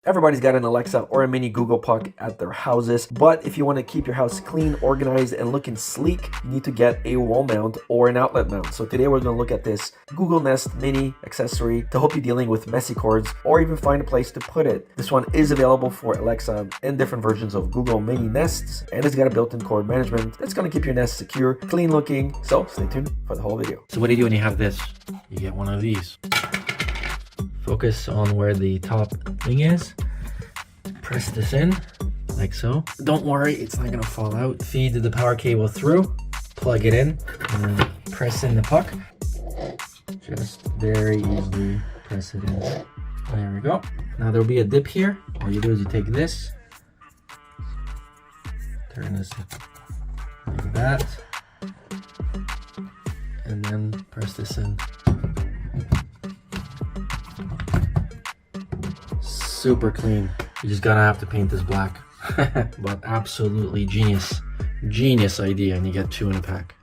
Everybody's got an Alexa or a mini Google Puck at their houses, but if you want to keep your house clean, organized, and looking sleek, you need to get a wall mount or an outlet mount. So today we're going to look at this Google Nest Mini accessory to help you dealing with messy cords or even find a place to put it. This one is available for Alexa and different versions of Google Mini Nests, and it's got a built-in cord management that's going to keep your nest secure, clean looking. So stay tuned for the whole video. So what do you do when you have this? You get one of these. Focus on where the top thing is. Press this in like so. Don't worry, it's not gonna fall out. Feed the power cable through, plug it in, and then press in the puck. Just very easily press it in. There we go. Now there'll be a dip here. All you do is you take this, turn this like that, and then press this in. Super clean. You're just gonna have to paint this black. But absolutely genius idea, and you get 2 in a pack.